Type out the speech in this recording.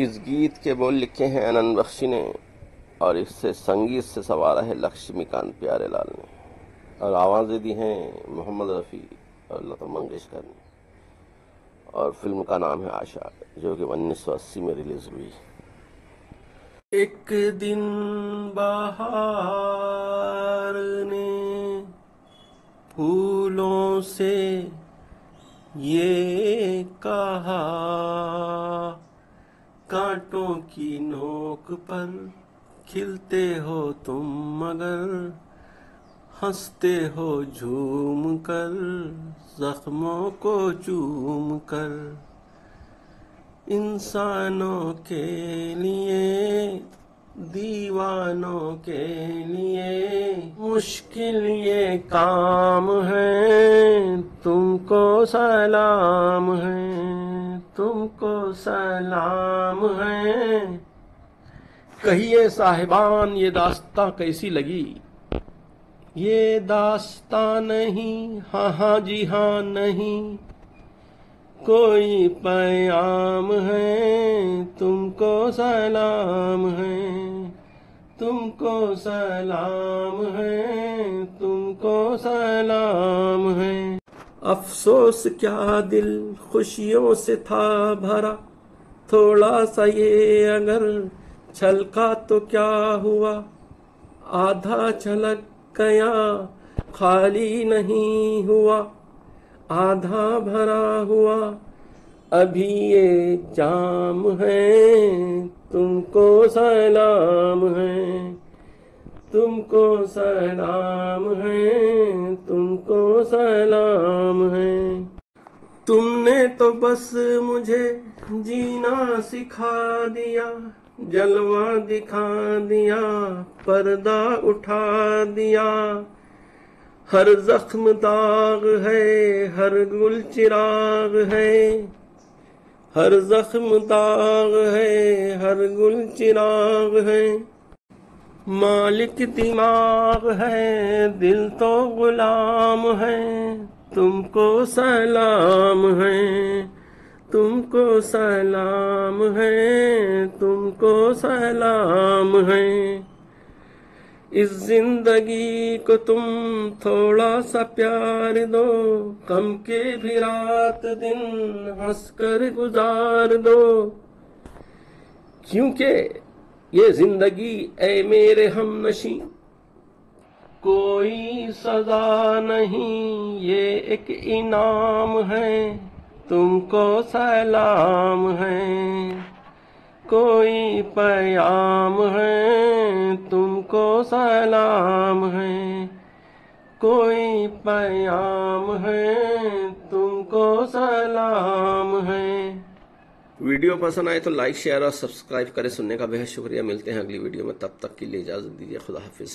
इस गीत के बोल लिखे हैं आनंद बख्शी ने और इससे संगीत से सवारा है लक्ष्मीकांत प्यारेलाल ने और आवाज़ें दी हैं मोहम्मद रफ़ी और लता मंगेशकर ने और फिल्म का नाम है आशा, जो कि 1980 में रिलीज हुई। एक दिन बहार ने फूलों से ये कहा, कांटों की नोक पर खिलते हो तुम मगर हंसते हो झूम कर, जख्मों को चूम कर। इंसानों के लिए दीवानों के लिए मुश्किल ये काम है, तुमको सलाम है, तुमको सलाम है। कहिए साहिबान ये दास्तां कैसी लगी? ये दास्तां नहीं, हाँ हाँ जी हाँ नहीं, कोई पैगाम है, तुमको सलाम है, तुमको सलाम है, तुमको सलाम है। अफसोस क्या दिल खुशियों से था भरा, थोड़ा सा ये अगर छलका तो क्या हुआ, आधा छलक गया खाली नहीं हुआ, आधा भरा हुआ अभी ये जाम है, तुमको सलाम है, तुमको सलाम है, तुमको सलाम है। तुमने तो बस मुझे जीना सिखा दिया, जलवा दिखा दिया, पर्दा उठा दिया। हर जख्म दाग है, हर गुल चिराग है, हर जख्म दाग है, हर गुल चिराग है। मालिक दिमाग है, दिल तो गुलाम है, तुमको सलाम है, तुमको सलाम है, तुमको सलाम है। इस जिंदगी को तुम थोड़ा सा प्यार दो, गम के भी रात दिन हंसकर गुजार दो, क्योंकि ये जिंदगी ऐ मेरे हमनशी कोई सजा नहीं, ये एक इनाम है, तुमको सलाम है, कोई पैगाम है, तुमको सलाम है, कोई पैगाम है, तुमको सलाम है। वीडियो पसंद आए तो लाइक शेयर और सब्सक्राइब करें। सुनने का बेहद शुक्रिया। मिलते हैं अगली वीडियो में, तब तक के लिए इजाजत दीजिए। खुदा हाफिज।